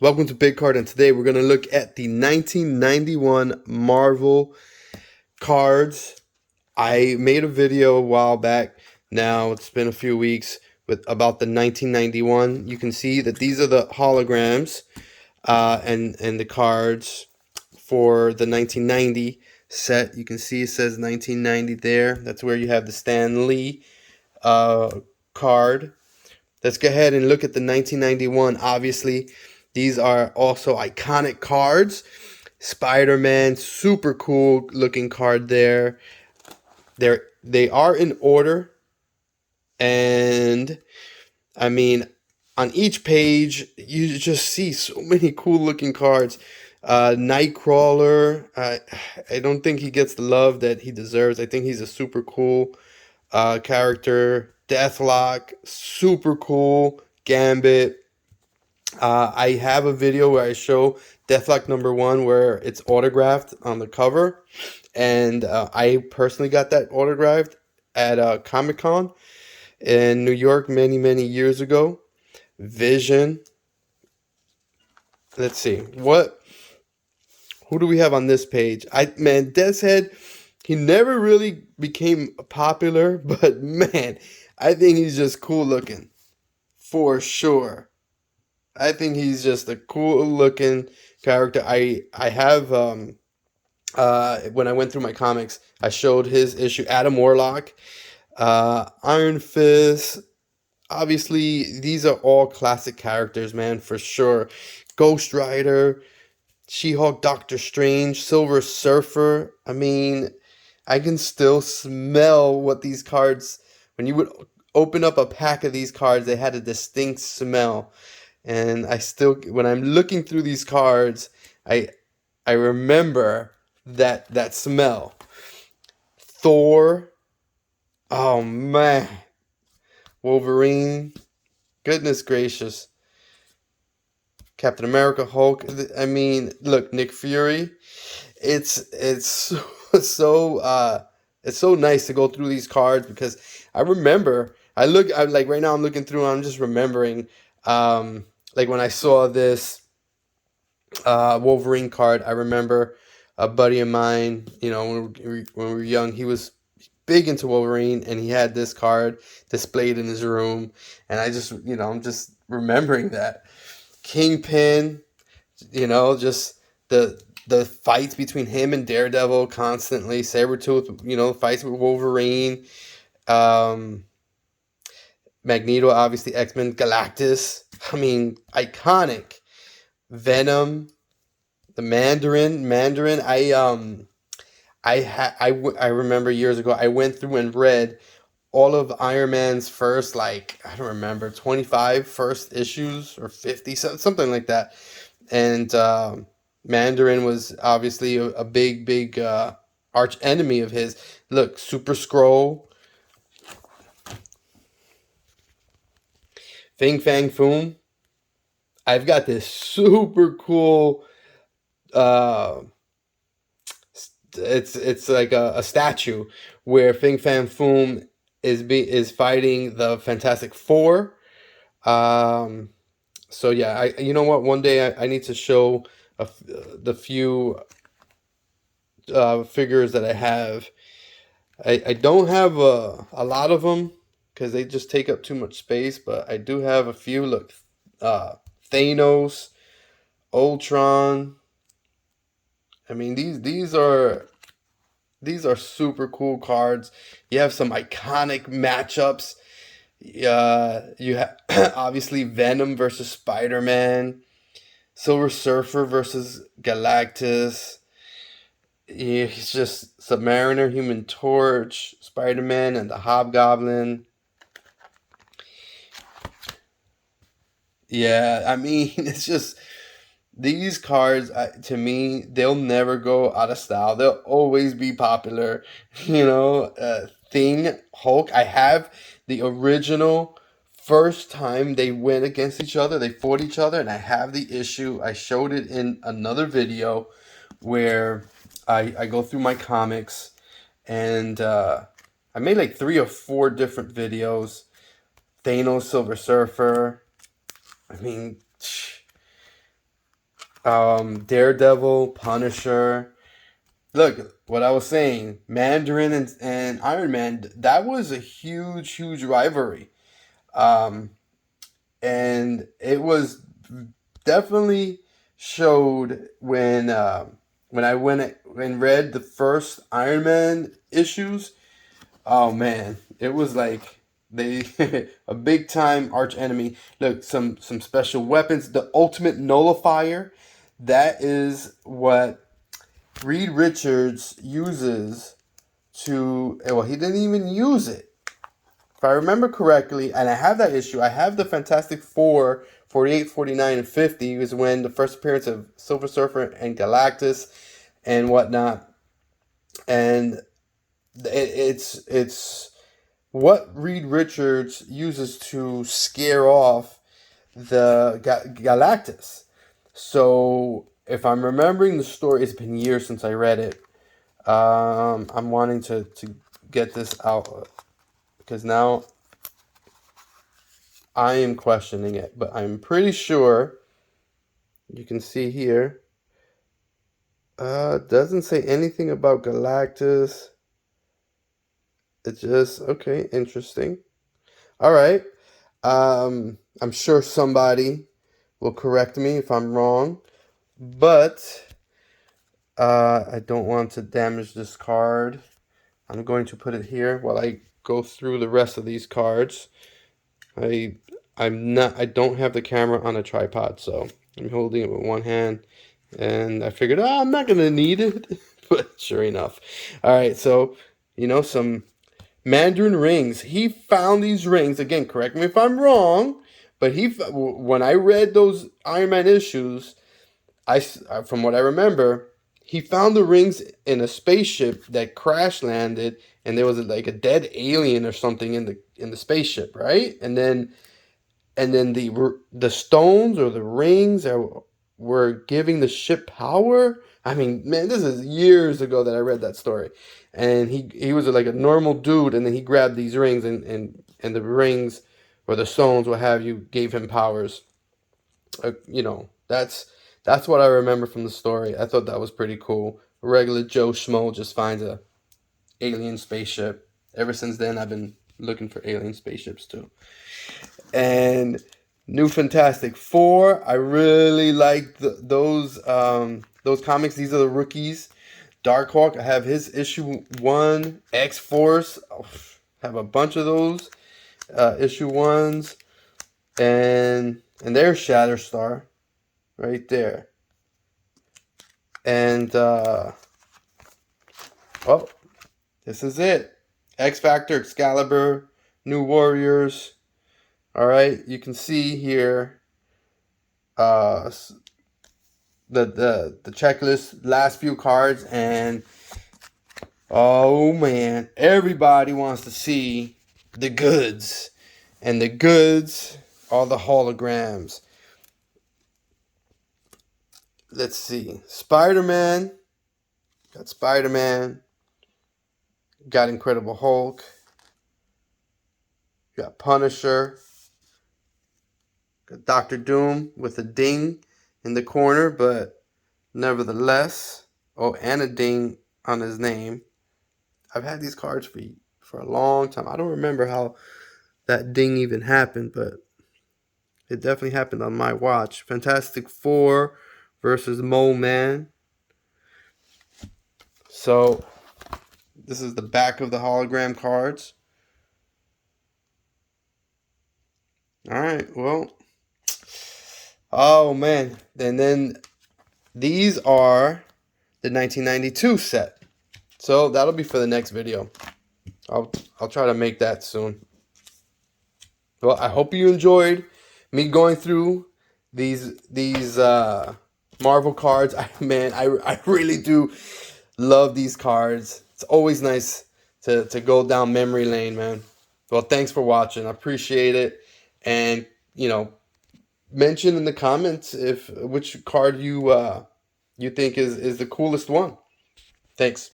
Welcome to Big Card, and today we're going to look at the 1991 Marvel cards. I made a video a while back. Now it's been a few weeks about the 1991. You can see that these are the holograms and the cards for the 1990 set. You can see it says 1990 there. That's where you have the Stan Lee card. Let's go ahead and look at the 1991. Obviously, these are also iconic cards. Spider-Man, super cool looking card there. They are in order. And I mean, on each page, you just see so many cool looking cards. Nightcrawler, I don't think he gets the love that he deserves. I think he's a super cool character. Deathlock, super cool. Gambit. I have a video where I show Deathlock #1 where it's autographed on the cover, and I personally got that autographed at Comic-Con in New York many years ago. Vision. Let's see who do we have on this page? Man, Deathhead, he never really became popular, but man, I think he's just cool looking for sure. I think he's just a cool looking character. I have when I went through my comics, I showed his issue. Adam Warlock, Iron Fist. Obviously, these are all classic characters, man, for sure. Ghost Rider, She-Hulk, Doctor Strange, Silver Surfer. I mean, I can still smell what these cards, when you would open up a pack of these cards, they had a distinct smell. And I still, when I'm looking through these cards, I remember that smell. Thor, oh man, Wolverine, goodness gracious. Captain America, Hulk. I mean, look, Nick Fury. It's so it's so nice to go through these cards because I remember. I like right now. I'm looking through. I'm just remembering. Like when I saw this Wolverine card, I remember a buddy of mine, when we were young, he was big into Wolverine, and he had this card displayed in his room, and I just, I'm just remembering that. Kingpin, just the fights between him and Daredevil constantly. Sabretooth, fights with Wolverine. Magneto, obviously, X-Men. Galactus, I mean, iconic. Venom, the Mandarin. I remember years ago I went through and read all of Iron Man's first, like, I don't remember, 25 first issues or 50, something like that. And Mandarin was obviously a big arch enemy of his. Look, Super Skrull, Fing Fang Foom. I've got this super cool. It's like a statue where Fing Fang Foom is fighting the Fantastic Four. So yeah, you know what? One day I need to show the few figures that I have. I don't have a lot of them because they just take up too much space, but I do have a few. Look, Thanos, Ultron. I mean, these are super cool cards. You have some iconic matchups. You have obviously Venom versus Spider-Man, Silver Surfer versus Galactus. He's just Submariner, Human Torch, Spider-Man, and the Hobgoblin. Yeah, I mean, it's just these cards, to me, they'll never go out of style. They'll always be popular. Thing, Hulk. I have the original first time they went against each other. They fought each other, and I have the issue. I showed it in another video where I go through my comics, and I made like 3 or 4 different videos. Thanos, Silver Surfer. I mean, Daredevil, Punisher. Look, what I was saying, Mandarin and Iron Man, that was a huge, huge rivalry. Um, and it was definitely showed when I went and read the first Iron Man issues. Oh man, it was like they a big time arch enemy. Look, some special weapons. The ultimate nullifier. That is what Reed Richards uses to. Well, he didn't even use it. If I remember correctly, and I have that issue, I have the Fantastic Four 48, 49, and 50 is when the first appearance of Silver Surfer and Galactus and whatnot. And it's what Reed Richards uses to scare off the Galactus. So if I'm remembering the story, it's been years since I read it. I'm wanting to get this out because now I am questioning it, but I'm pretty sure you can see here. Doesn't say anything about Galactus. It just okay, interesting. All right. I'm sure somebody will correct me if I'm wrong, but I don't want to damage this card. I'm going to put it here while I go through the rest of these cards. I don't have the camera on a tripod, so I'm holding it with one hand, and I figured, I'm not gonna need it, but sure enough. All right, so some Mandarin rings. He found these rings again. Correct me if I'm wrong, but when I read those Iron Man issues, from what I remember, he found the rings in a spaceship that crash landed, and there was like a dead alien or something in the spaceship, right? And then the stones or the rings were giving the ship power. I mean, man, this is years ago that I read that story, and he was like a normal dude, and then he grabbed these rings, and the rings or the stones, what have you, gave him powers. That's what I remember from the story. I thought that was pretty cool. A regular Joe Schmo just finds a alien spaceship. Ever since then, I've been looking for alien spaceships too. And New Fantastic Four, I really like those comics. These are the rookies. Darkhawk, I have his issue 1. X-Force, have a bunch of those issue 1s. And there's Shatterstar right there. And this is it. X Factor, Excalibur, New Warriors. All right, you can see here the checklist, last few cards, and oh man, everybody wants to see the goods, and the goods are the holograms. Let's see, Spider-Man, got Spider-Man, got Incredible Hulk, got Punisher. Got Dr. Doom with a ding in the corner, but nevertheless. Oh, and a ding on his name. I've had these cards for a long time. I don't remember how that ding even happened, but it definitely happened on my watch. Fantastic Four versus Mole Man. So, this is the back of the hologram cards. Alright, well. Oh man, and then these are the 1992 set. So that'll be for the next video. I'll try to make that soon. Well, I hope you enjoyed me going through these Marvel cards. I really do love these cards. It's always nice to go down memory lane, man. Well, thanks for watching. I appreciate it. And, mention in the comments which card you think is the coolest one. Thanks.